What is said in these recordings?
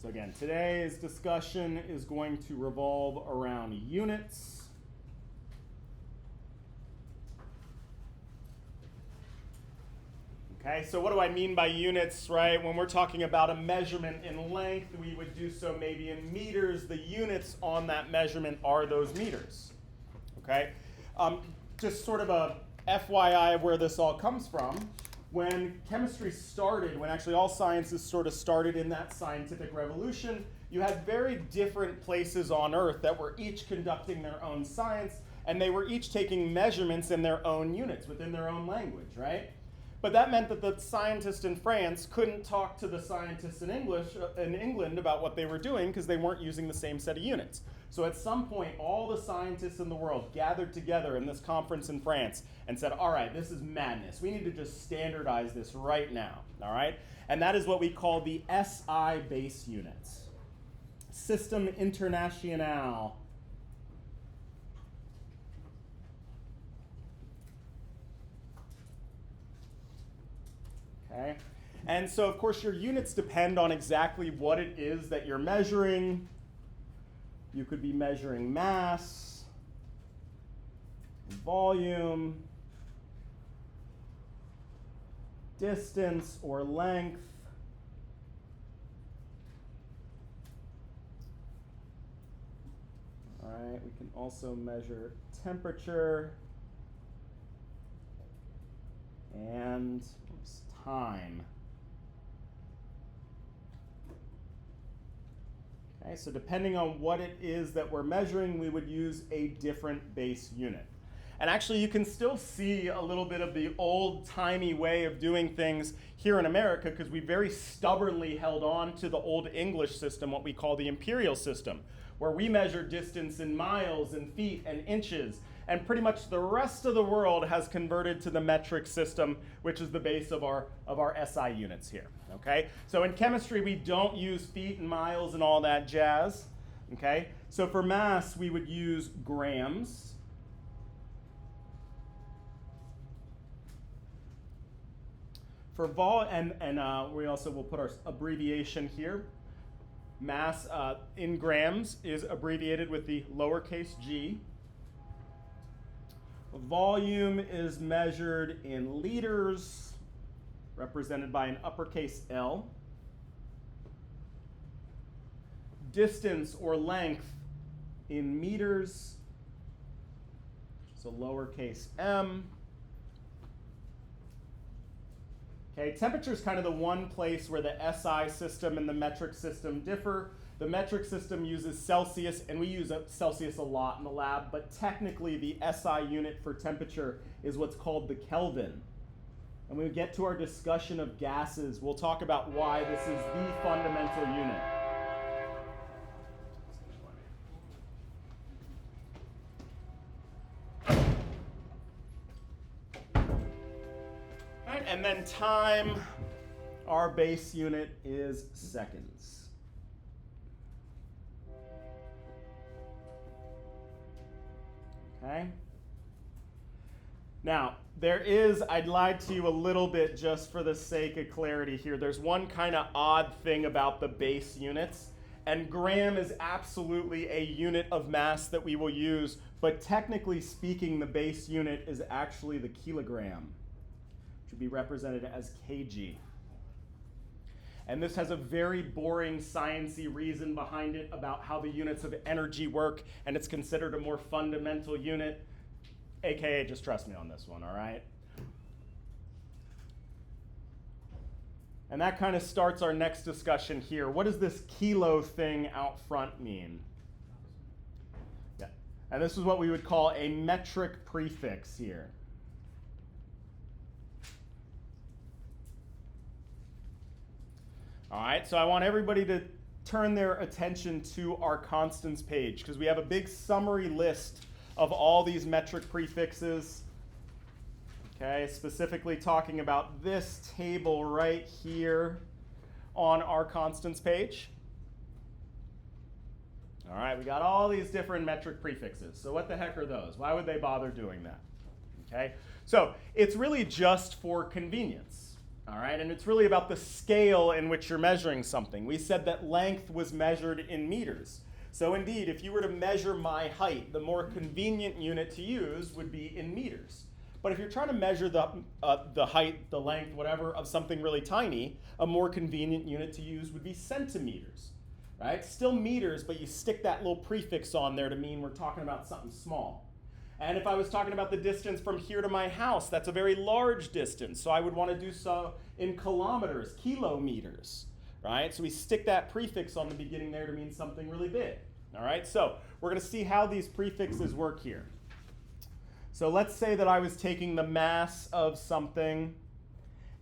So again, today's discussion is going to revolve around units. Okay, so what do I mean by units, right? When we're talking about a measurement in length, we would do so maybe in meters. The units on that measurement are those meters. Okay, just sort of a FYI of where this all comes from. When chemistry started, when actually all sciences sort of started in that scientific revolution, you had very different places on Earth that were each conducting their own science, and they were each taking measurements in their own units, within their own language, right? But that meant that the scientists in France couldn't talk to the scientists in England about what they were doing because they weren't using the same set of units. So at some point, all the scientists in the world gathered together in this conference in France and said, all right, this is madness. We need to just standardize this right now, all right? And that is what we call the SI base units. System International. Okay? And so, of course, your units depend on exactly what it is that you're measuring. You could be measuring mass, volume, distance or length. All right, we can also measure temperature and time. Okay, so depending on what it is that we're measuring, we would use a different base unit. And actually, you can still see a little bit of the old-timey way of doing things here in America because we very stubbornly held on to the old English system, what we call the imperial system, where we measure distance in miles and feet and inches. And pretty much the rest of the world has converted to the metric system, which is the base of our SI units here, okay? So in chemistry, we don't use feet and miles and all that jazz, okay? So for mass, we would use grams. For we also will put our abbreviation here. Mass in grams is abbreviated with the lowercase g. Volume is measured in liters, represented by an uppercase L. Distance or length in meters, so lowercase m. Okay, temperature is kind of the one place where the SI system and the metric system differ. The metric system uses Celsius, and we use Celsius a lot in the lab, but technically the SI unit for temperature is what's called the Kelvin. And when we get to our discussion of gases, we'll talk about why this is the fundamental unit. All right, and then time, our base unit is seconds. Okay. Now, I'd lied to you a little bit just for the sake of clarity here. There's one kind of odd thing about the base units, and gram is absolutely a unit of mass that we will use, but technically speaking, the base unit is actually the kilogram, which would be represented as kg. And this has a very boring sciencey reason behind it about how the units of energy work, and it's considered a more fundamental unit, aka just trust me on this one, all right? And that kind of starts our next discussion here. What does this kilo thing out front mean? Yeah, and this is what we would call a metric prefix here. All right, so I want everybody to turn their attention to our constants page because we have a big summary list of all these metric prefixes. Okay, specifically talking about this table right here on our constants page. All right, we got all these different metric prefixes. So what the heck are those? Why would they bother doing that? Okay, so it's really just for convenience. All right, and it's really about the scale in which you're measuring something. We said that length was measured in meters. So indeed, if you were to measure my height, the more convenient unit to use would be in meters. But if you're trying to measure the height, the length, whatever, of something really tiny, a more convenient unit to use would be centimeters, right? Still meters, but you stick that little prefix on there to mean we're talking about something small. And if I was talking about the distance from here to my house, that's a very large distance. So I would want to do so in kilometers, kilometers, right? So we stick that prefix on the beginning there to mean something really big, all right? So we're going to see how these prefixes work here. So let's say that I was taking the mass of something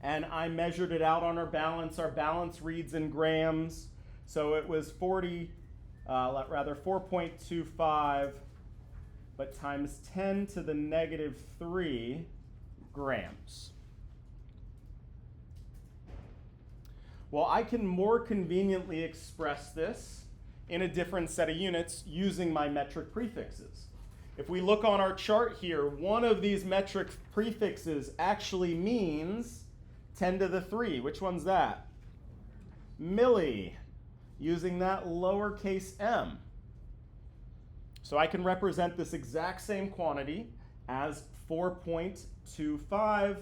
and I measured it out on our balance. Our balance reads in grams. So it was 4.25, but times 10 to the negative 3 grams. Well, I can more conveniently express this in a different set of units using my metric prefixes. If we look on our chart here, one of these metric prefixes actually means 10 to the 3. Which one's that? Milli, using that lowercase m. So I can represent this exact same quantity as 4.25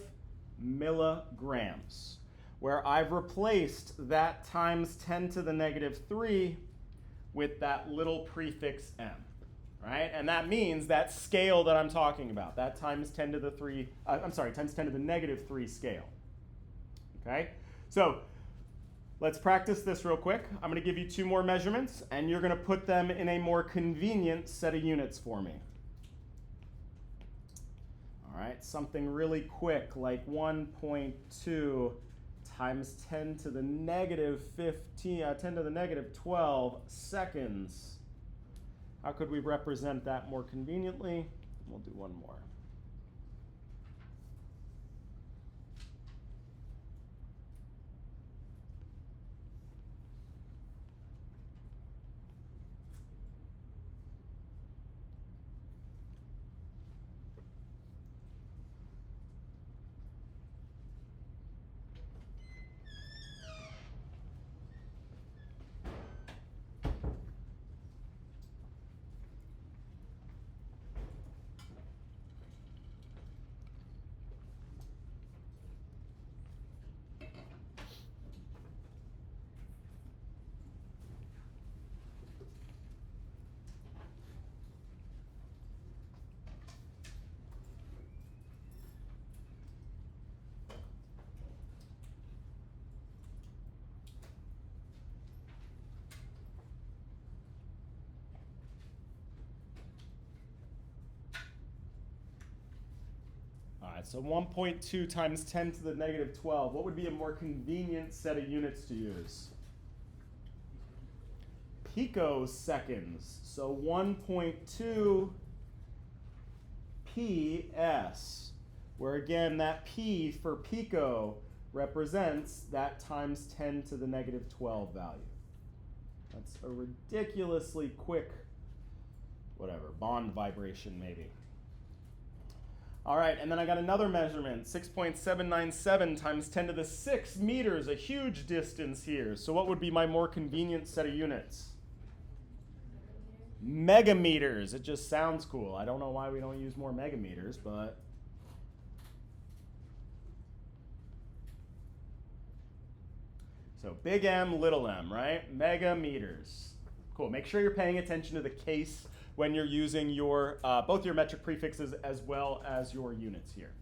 milligrams, where I've replaced that times 10 to the negative 3 with that little prefix m, right? And that means that scale that I'm talking about, that times 10 to the 3, times 10 to the negative 3 scale, okay? So let's practice this real quick. I'm going to give you 2 more measurements, and you're going to put them in a more convenient set of units for me. All right, something really quick, like 1.2 times 10 to the negative 10 to the negative 12 seconds. How could we represent that more conveniently? We'll do one more. All right, so 1.2 times 10 to the negative 12. What would be a more convenient set of units to use? Picoseconds. So 1.2 ps, where again that p for pico represents that times 10 to the negative 12 value. That's a ridiculously quick, whatever, bond vibration maybe. All right, and then I got another measurement, 6.797 times 10 to the 6 meters, a huge distance here. So what would be my more convenient set of units? Megameters. It just sounds cool. I don't know why we don't use more megameters, but so big M, little m, right? Megameters. Cool. Make sure you're paying attention to the case when you're using your both your metric prefixes as well as your units here.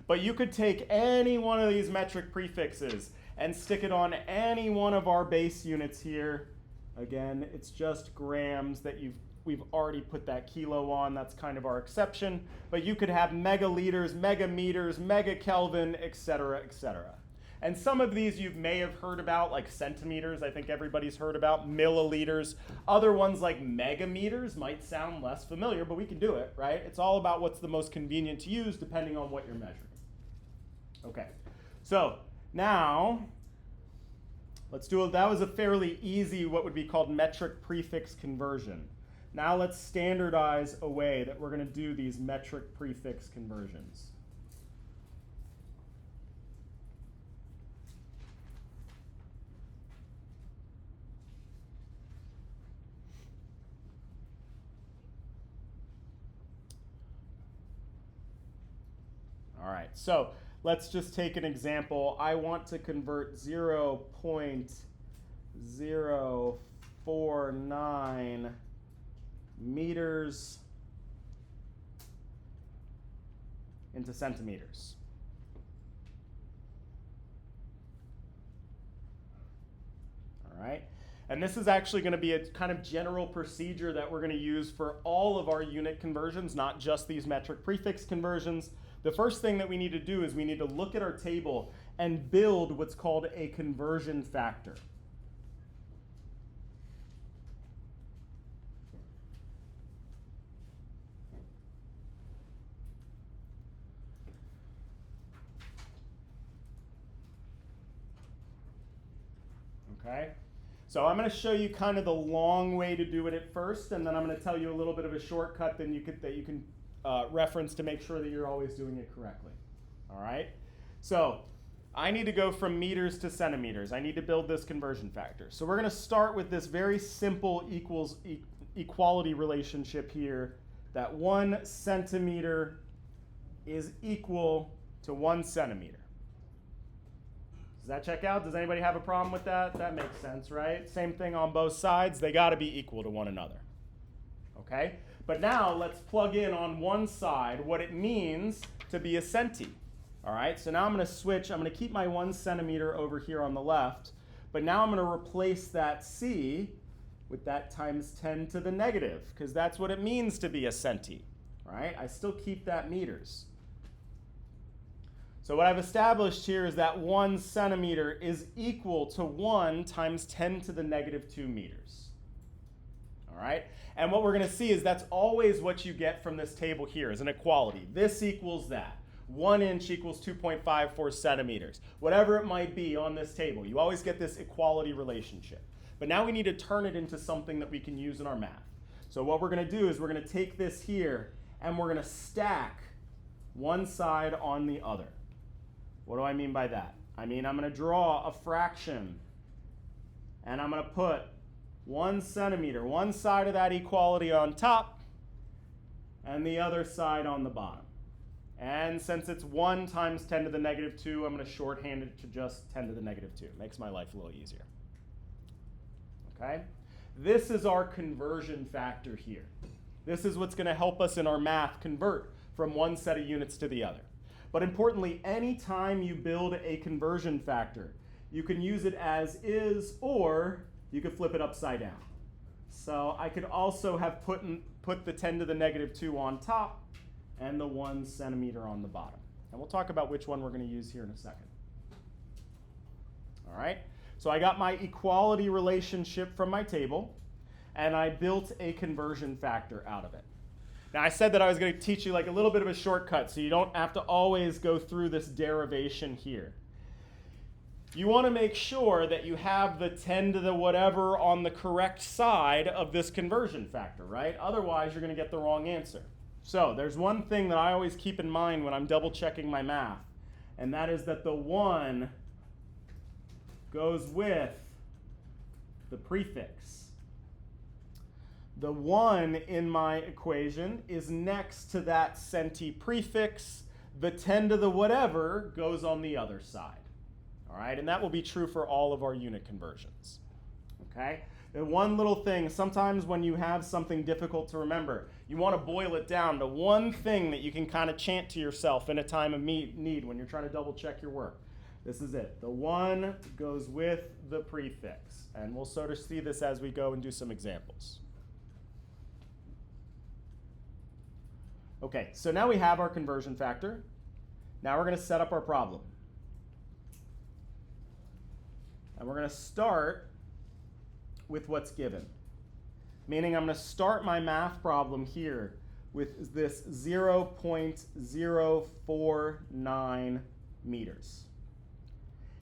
But you could take any one of these metric prefixes and stick it on any one of our base units here. Again, it's just grams that we've already put that kilo on. That's kind of our exception. But you could have megaliters, megameters, megakelvin, etc., etc. And some of these you may have heard about, like centimeters, I think everybody's heard about, milliliters. Other ones like megameters might sound less familiar, but we can do it, right? It's all about what's the most convenient to use depending on what you're measuring. Okay, so now let's do that was a fairly easy, what would be called metric prefix conversion. Now let's standardize a way that we're going to do these metric prefix conversions. right, so let's just take an example. I want to convert 0.049 meters into centimeters. All right, and this is actually going to be a kind of general procedure that we're going to use for all of our unit conversions, not just these metric prefix conversions. The first thing that we need to do is we need to look at our table and build what's called a conversion factor. Okay, so I'm going to show you kind of the long way to do it at first, and then I'm going to tell you a little bit of a shortcut that you can reference to make sure that you're always doing it correctly. All right, so I need to go from meters to centimeters. I need to build this conversion factor. So we're going to start with this very simple equality relationship here, that 1 centimeter is equal to 1 centimeter. Does that check out? Does anybody have a problem with that? That makes sense, right? Same thing on both sides. They got to be equal to one another. Okay? But now let's plug in on one side what it means to be a centi. All right? So now I'm going to switch. I'm going to keep my 1 centimeter over here on the left. But now I'm going to replace that c with that times 10 to the negative, because that's what it means to be a centi. Right? I still keep that meters. So what I've established here is that 1 centimeter is equal to 1 times 10 to the negative 2 meters. All right? And what we're going to see is that's always what you get from this table here is an equality. This equals that. 1 inch equals 2.54 centimeters. Whatever it might be on this table, you always get this equality relationship. But now we need to turn it into something that we can use in our math. So what we're going to do is we're going to take this here and we're going to stack one side on the other. What do I mean by that? I mean, I'm going to draw a fraction, and I'm going to put 1 centimeter, one side of that equality on top, and the other side on the bottom. And since it's 1 times 10 to the negative 2, I'm going to shorthand it to just 10 to the negative 2. Makes my life a little easier. Okay? This is our conversion factor here. This is what's going to help us in our math convert from one set of units to the other. But importantly, anytime you build a conversion factor, you can use it as is, or you could flip it upside down. So I could also have put the 10 to the negative 2 on top and the 1 centimeter on the bottom. And we'll talk about which one we're going to use here in a second. All right, so I got my equality relationship from my table, and I built a conversion factor out of it. Now, I said that I was going to teach you like a little bit of a shortcut, so you don't have to always go through this derivation here. You want to make sure that you have the 10 to the whatever on the correct side of this conversion factor, right? Otherwise, you're going to get the wrong answer. So there's one thing that I always keep in mind when I'm double checking my math, and that is that the 1 goes with the prefix. The 1 in my equation is next to that centi prefix. The 10 to the whatever goes on the other side. All right, and that will be true for all of our unit conversions. Okay? And one little thing, sometimes when you have something difficult to remember, you want to boil it down to one thing that you can kind of chant to yourself in a time of need when you're trying to double check your work. This is it. The 1 goes with the prefix. And we'll sort of see this as we go and do some examples. Okay, so now we have our conversion factor. Now we're going to set up our problem. And we're going to start with what's given. Meaning I'm going to start my math problem here with this 0.049 meters.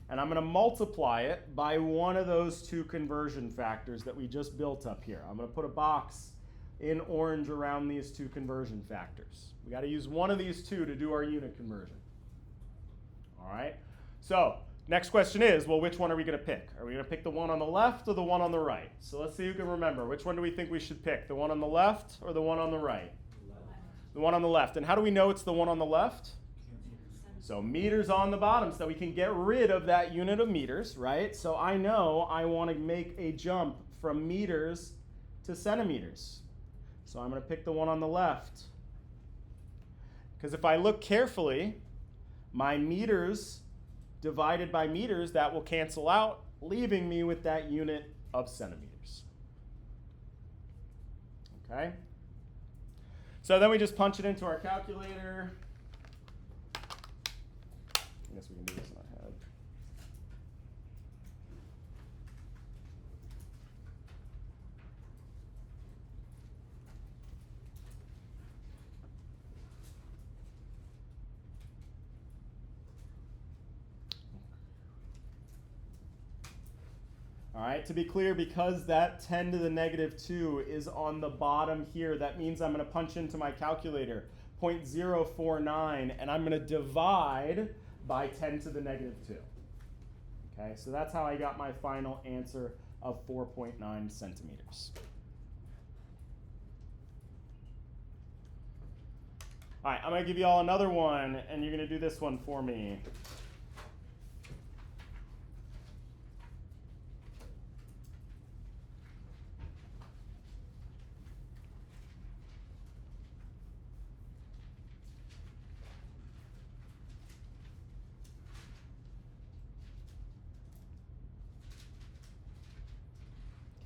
And I'm going to multiply it by one of those two conversion factors that we just built up here. I'm going to put a box in orange around these two conversion factors. We got to use one of these two to do our unit conversion. All right? So next question is, well, which one are we going to pick? Are we going to pick the one on the left or the one on the right? So let's see who can remember. Which one do we think we should pick? The one on the left or the one on the right? The one on the left. And how do we know it's the one on the left? So meters on the bottom so that we can get rid of that unit of meters, right? So I know I want to make a jump from meters to centimeters. So I'm going to pick the one on the left. Because if I look carefully, my meters divided by meters, that will cancel out, leaving me with that unit of centimeters. Okay? So then we just punch it into our calculator. I guess we can do this in our head. All right, to be clear, because that 10 to the negative 2 is on the bottom here, that means I'm going to punch into my calculator 0.049, and I'm going to divide by 10 to the negative 2. Okay, so that's how I got my final answer of 4.9 centimeters. All right, I'm going to give you all another one, and you're going to do this one for me.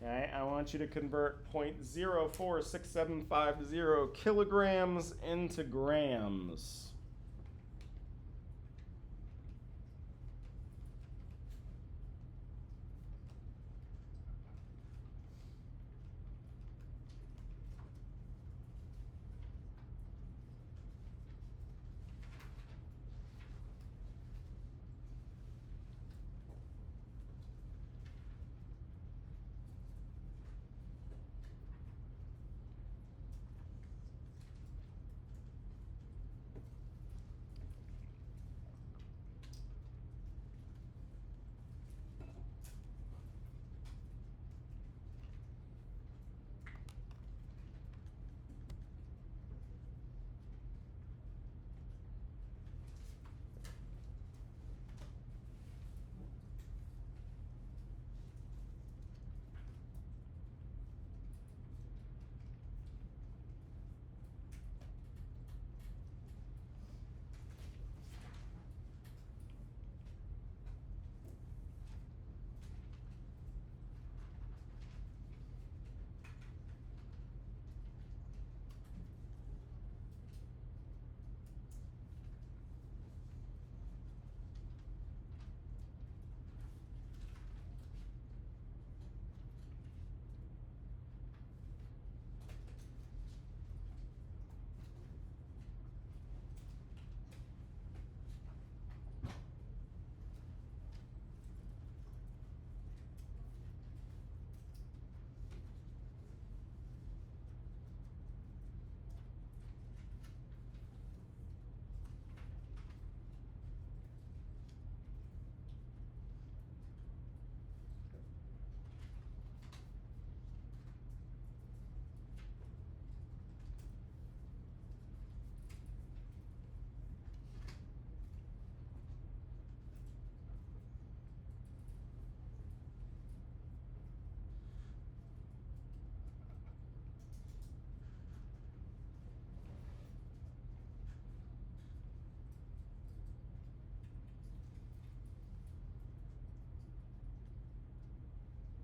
Okay, I want you to convert 0.04675 kilograms into grams.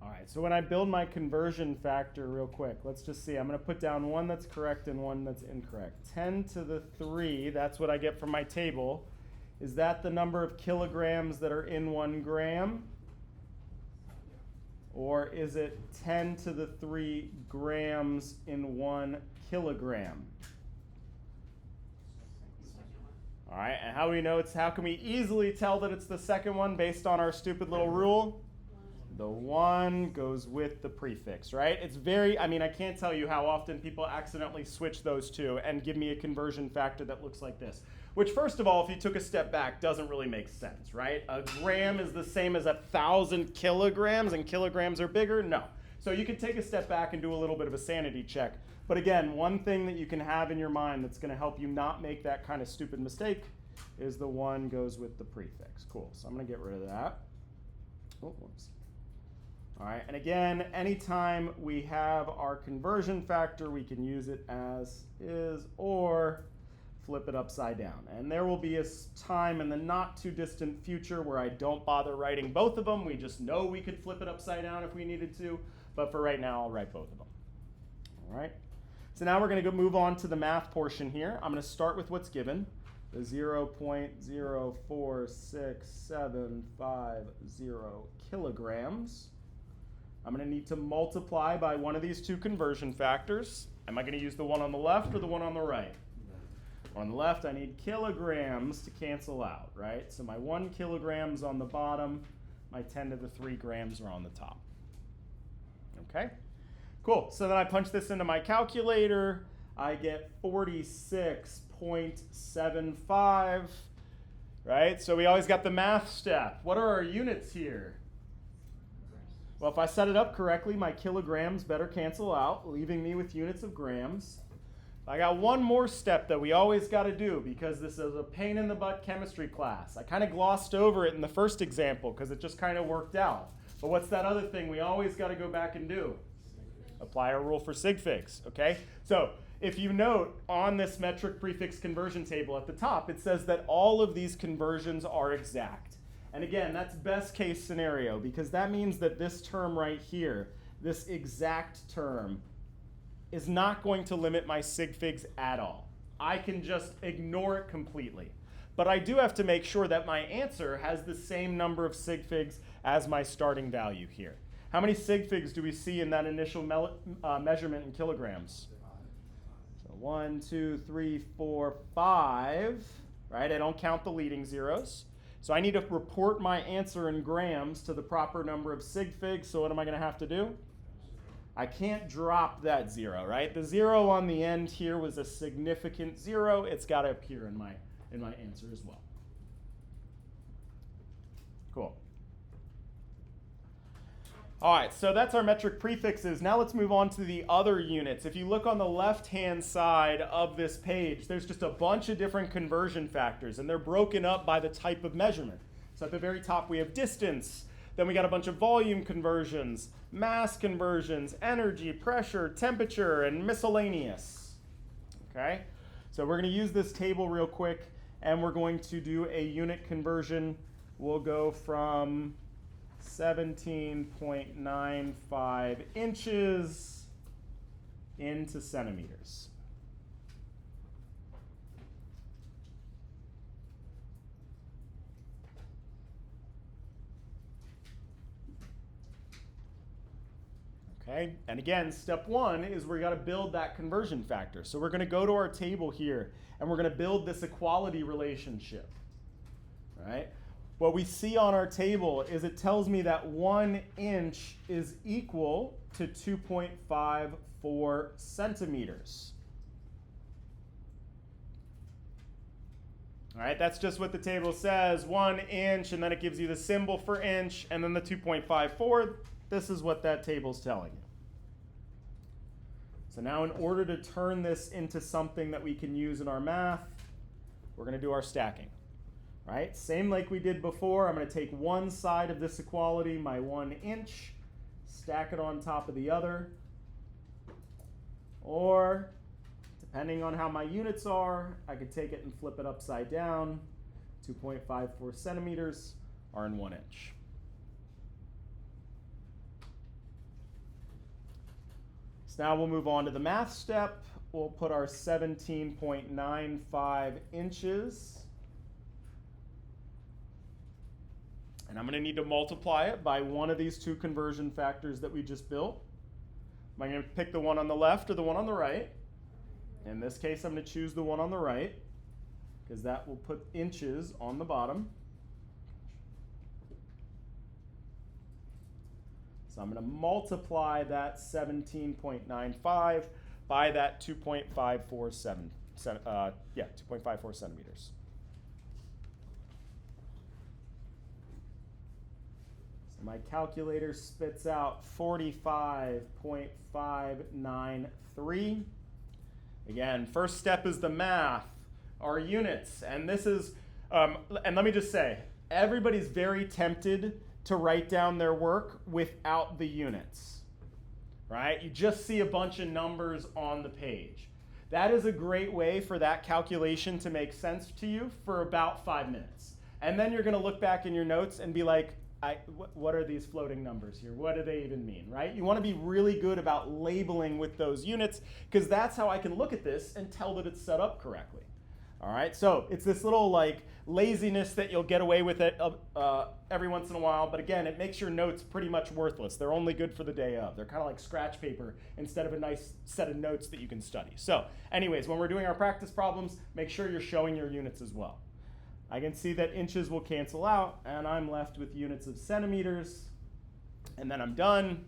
All right, so when I build my conversion factor real quick, let's just see. I'm going to put down one that's correct and one that's incorrect. 10 to the 3, that's what I get from my table. Is that the number of kilograms that are in 1 gram? Or is it 10 to the 3 grams in 1 kilogram? All right, and how do we know how can we easily tell that it's the second one based on our stupid little rule? The 1 goes with the prefix, right? It's very, I can't tell you how often people accidentally switch those two and give me a conversion factor that looks like this. Which, first of all, if you took a step back, doesn't really make sense, right? A gram is the same as 1,000 kilograms, and kilograms are bigger? No. So you can take a step back and do a little bit of a sanity check. But again, one thing that you can have in your mind that's going to help you not make that kind of stupid mistake is the one goes with the prefix. Cool, so I'm going to get rid of that. Oh, whoops. All right, and again, anytime we have our conversion factor, we can use it as is or flip it upside down. And there will be a time in the not too distant future where I don't bother writing both of them. We just know we could flip it upside down if we needed to, but for right now, I'll write both of them. All right, so now we're going to move on to the math portion here. I'm going to start with what's given, the 0.046750 kilograms. I'm going to need to multiply by one of these two conversion factors. Am I going to use the one on the left or the one on the right? On the left, I need kilograms to cancel out, right? So my 1 kilograms on the bottom, my 10 to the 3 grams are on the top. Okay, cool. So then I punch this into my calculator. I get 46.75, right? So we always got the math step. What are our units here? Well, if I set it up correctly, my kilograms better cancel out, leaving me with units of grams. I got one more step that we always got to do because this is a pain in the butt chemistry class. I kind of glossed over it in the first example because it just kind of worked out. But what's that other thing we always got to go back and do? Apply our rule for sig figs, okay? So if you note on this metric prefix conversion table at the top, it says that all of these conversions are exact. And again, that's best case scenario because that means that this term right here, this exact term, is not going to limit my sig figs at all. I can just ignore it completely. But I do have to make sure that my answer has the same number of sig figs as my starting value here. How many sig figs do we see in that initial measurement in kilograms? So 1, 2, 3, 4, 5, right? I don't count the leading zeros. So I need to report my answer in grams to the proper number of sig figs. So what am I going to have to do? I can't drop that 0, right? The 0 on the end here was a significant 0. It's got to appear in my answer as well. Cool. All right, so that's our metric prefixes. Now let's move on to the other units. If you look on the left-hand side of this page, there's just a bunch of different conversion factors, and they're broken up by the type of measurement. So at the very top, we have distance. Then we got a bunch of volume conversions, mass conversions, energy, pressure, temperature, and miscellaneous. Okay? So we're going to use this table real quick, and we're going to do a unit conversion. We'll go from 17.95 inches into centimeters. Okay, and again, step one is we got to build that conversion factor. So we're going to go to our table here, and we're going to build this equality relationship, right? What we see on our table is it tells me that 1 inch is equal to 2.54 centimeters. All right, that's just what the table says, 1 inch, and then it gives you the symbol for inch, and then the 2.54. This is what that table's telling you. So now in order to turn this into something that we can use in our math, we're going to do our stacking. Right? Same like we did before. I'm going to take one side of this equality, my 1 inch, stack it on top of the other. Or, depending on how my units are, I could take it and flip it upside down. 2.54 centimeters are in 1 inch. So now we'll move on to the math step. We'll put our 17.95 inches. And I'm going to need to multiply it by one of these two conversion factors that we just built. Am I going to pick the one on the left or the one on the right? In this case, I'm going to choose the one on the right because that will put inches on the bottom. So I'm going to multiply that 17.95 by that 2.54 centimeters. My calculator spits out 45.593. Again, first step is the math, our units. And this is And let me just say, everybody's very tempted to write down their work without the units, right? You just see a bunch of numbers on the page. That is a great way for that calculation to make sense to you for about 5 minutes. And then you're going to look back in your notes and be like, what are these floating numbers here? What do they even mean, right? You want to be really good about labeling with those units, because that's how I can look at this and tell that it's set up correctly. All right, so it's this little like laziness that you'll get away with it every once in a while, but again, it makes your notes pretty much worthless. They're only good for the day of. They're kind of like scratch paper instead of a nice set of notes that you can study. So anyways, when we're doing our practice problems, make sure you're showing your units as well. I can see that inches will cancel out, and I'm left with units of centimeters, and then I'm done.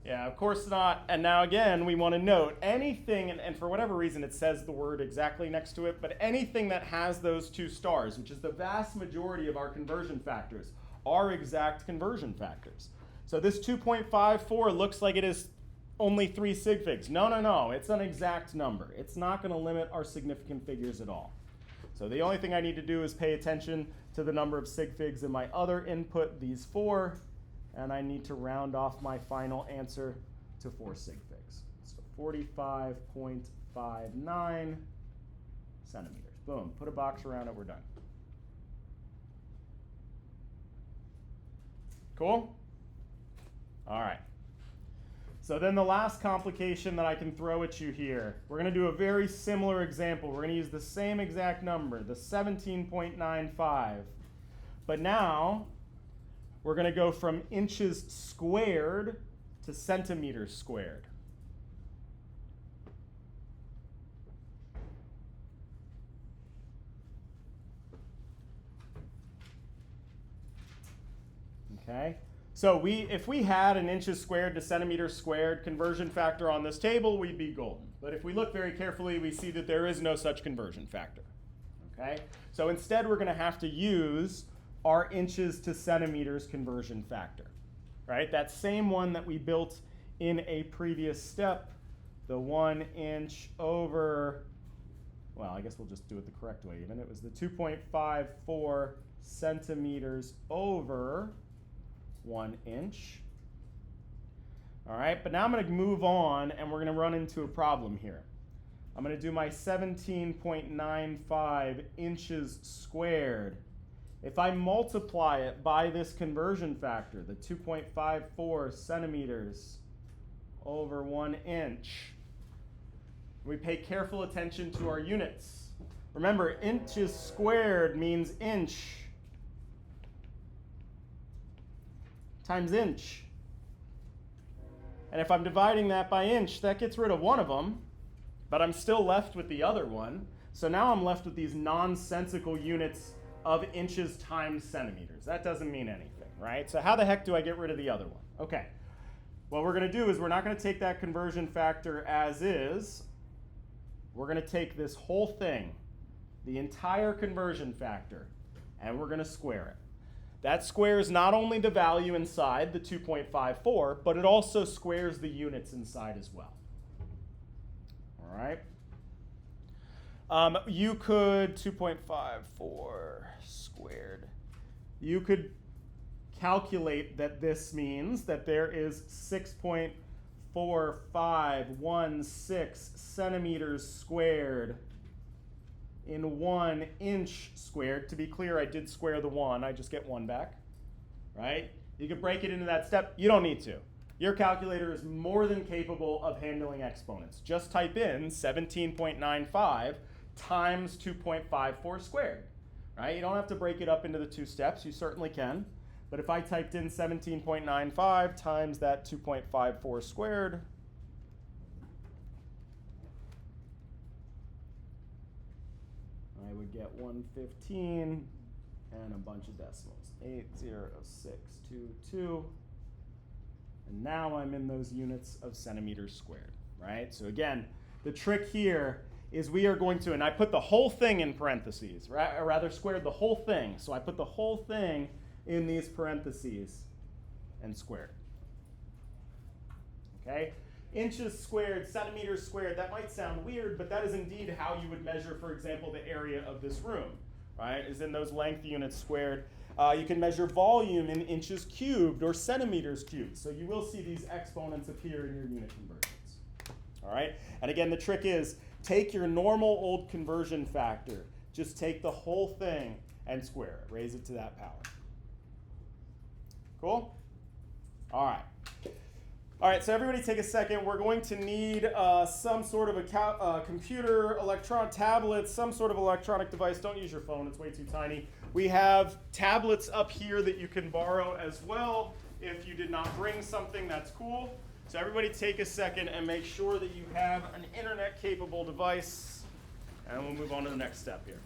Yeah, of course not. And now again, we want to note anything, and for whatever reason it says the word exactly next to it, but anything that has those 2 stars, which is the vast majority of our conversion factors, are exact conversion factors. So this 2.54 looks like it is only 3 sig figs. No, it's an exact number. It's not going to limit our significant figures at all. So the only thing I need to do is pay attention to the number of sig figs in my other input, these 4, and I need to round off my final answer to 4 sig figs. So 45.59 centimeters. Boom, put a box around it, we're done. Cool? All right. So then the last complication that I can throw at you here, we're going to do a very similar example. We're going to use the same exact number, the 17.95. But now we're going to go from inches squared to centimeters squared. Okay? So if we had an inches squared to centimeters squared conversion factor on this table, we'd be golden. But if we look very carefully, we see that there is no such conversion factor. Okay? So instead, we're going to have to use our inches to centimeters conversion factor. Right? That same one that we built in a previous step, the 1 inch over, well, I guess we'll just do it the correct way even. It was the 2.54 centimeters over 1 inch. All right, but now I'm going to move on and we're going to run into a problem here. I'm going to do my 17.95 inches squared. If I multiply it by this conversion factor, the 2.54 centimeters over 1 inch, we pay careful attention to our units. Remember, inches squared means inch times inch. And if I'm dividing that by inch, that gets rid of one of them, but I'm still left with the other one. So now I'm left with these nonsensical units of inches times centimeters. That doesn't mean anything, right? So how the heck do I get rid of the other one? Okay, what we're going to do is we're not going to take that conversion factor as is. We're going to take this whole thing, the entire conversion factor, and we're going to square it. That squares not only the value inside, the 2.54, but it also squares the units inside as well. All right? You could, 2.54 squared, you could calculate that this means that there is 6.4516 centimeters squared in 1 inch squared. To be clear, I did square the 1. I just get 1 back, right? You could break it into that step. You don't need to. Your calculator is more than capable of handling exponents. Just type in 17.95 times 2.54 squared, right? You don't have to break it up into the 2 steps. You certainly can. But if I typed in 17.95 times that 2.54 squared, I would get 115 and a bunch of decimals, 80622. And now I'm in those units of centimeters squared, right? So again, the trick here is we are going to, and I put the whole thing in parentheses, right? Or rather squared the whole thing. So I put the whole thing in these parentheses and squared. Okay? Inches squared, centimeters squared, that might sound weird, but that is indeed how you would measure, for example, the area of this room. right, is in those length units squared. You can measure volume in inches cubed or centimeters cubed. So you will see these exponents appear in your unit conversions. All right? And again, the trick is take your normal old conversion factor. Just take the whole thing and square it. Raise it to that power. Cool? All right. All right, so everybody take a second. We're going to need some sort of a computer, tablet, some sort of electronic device. Don't use your phone. It's way too tiny. We have tablets up here that you can borrow as well. If you did not bring something, that's cool. So everybody take a second and make sure that you have an internet-capable device. And we'll move on to the next step here.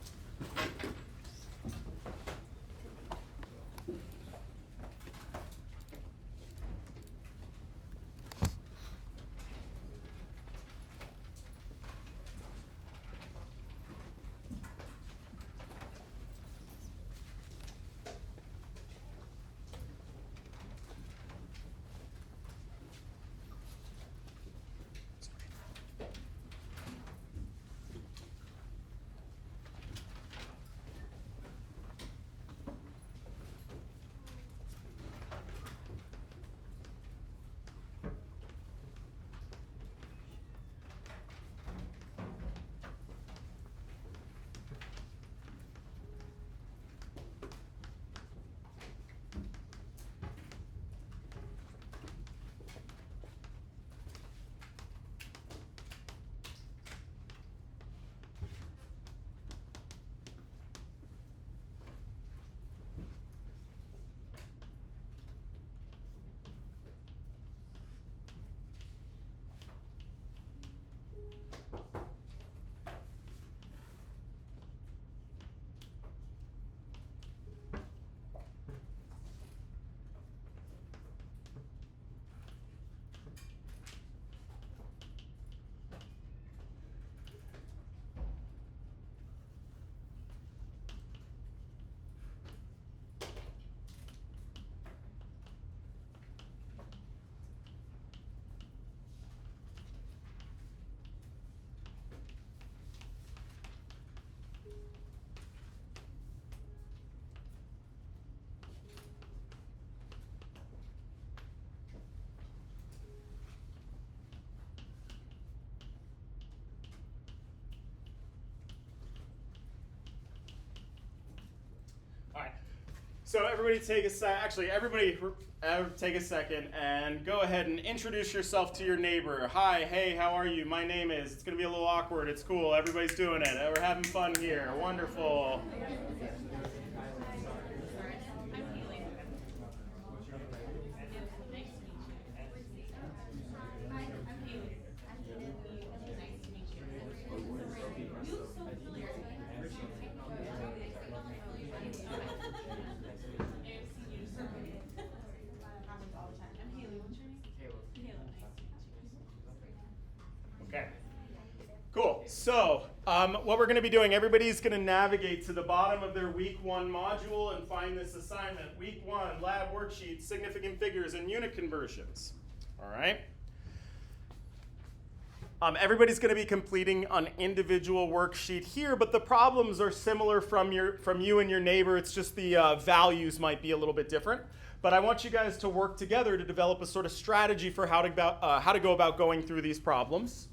So everybody take a take a second and go ahead and introduce yourself to your neighbor. Hi, hey, how are you? My name is. It's going to be a little awkward. It's cool. Everybody's doing it. We're having fun here. Wonderful. Okay, cool. So what we're going to be doing, everybody's going to navigate to the bottom of their week 1 module and find this assignment. Week 1, lab worksheet, significant figures and unit conversions. All right. Everybody's going to be completing an individual worksheet here, but the problems are similar from you and your neighbor. It's just the values might be a little bit different. But I want you guys to work together to develop a sort of strategy for how to go about going through these problems.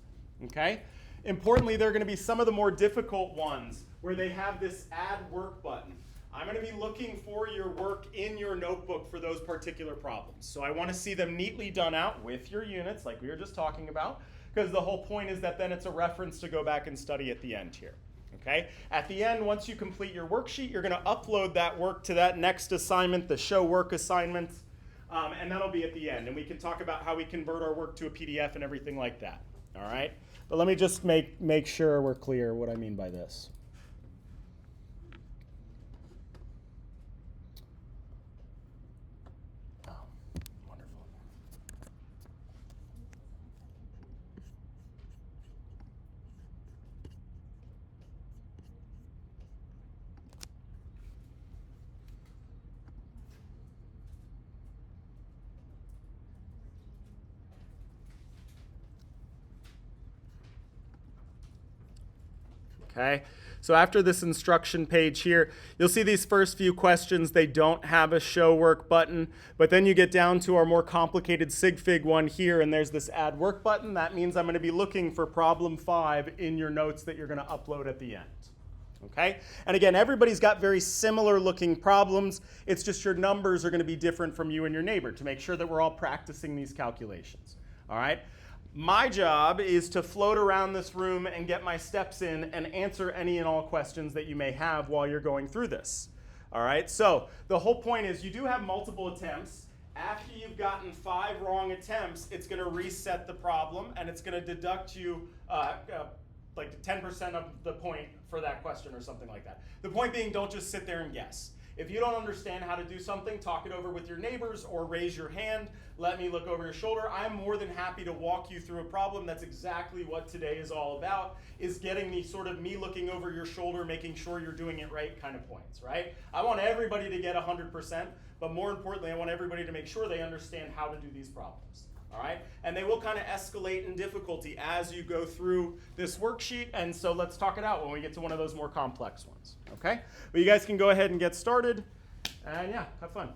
Okay? Importantly, there are going to be some of the more difficult ones where they have this add work button. I'm going to be looking for your work in your notebook for those particular problems. So I want to see them neatly done out with your units like we were just talking about, because the whole point is that then it's a reference to go back and study at the end here. Okay? At the end, once you complete your worksheet, you're going to upload that work to that next assignment, the show work assignment, and that'll be at the end. And we can talk about how we convert our work to a PDF and everything like that. All right? But let me just make sure we're clear what I mean by this. Oh, wonderful. Okay, So after this instruction page here, you'll see these first few questions, they don't have a show work button, but then you get down to our more complicated sig fig one here, and there's this add work button. That means I'm going to be looking for problem 5 in your notes that you're going to upload at the end. Okay? And again, everybody's got very similar looking problems. It's just your numbers are going to be different from you and your neighbor to make sure that we're all practicing these calculations. All right? My job is to float around this room and get my steps in and answer any and all questions that you may have while you're going through this. All right, so the whole point is you do have multiple attempts. After you've gotten 5 wrong attempts, it's going to reset the problem and it's going to deduct you like 10% of the point for that question or something like that. The point being, don't just sit there and guess. If you don't understand how to do something, talk it over with your neighbors or raise your hand. Let me look over your shoulder. I'm more than happy to walk you through a problem. That's exactly what today is all about, is getting the sort of me looking over your shoulder, making sure you're doing it right kind of points, right? I want everybody to get 100%, but more importantly, I want everybody to make sure they understand how to do these problems. All right, and they will kind of escalate in difficulty as you go through this worksheet, and so let's talk it out when we get to one of those more complex ones, okay? But you guys can go ahead and get started, and yeah, have fun.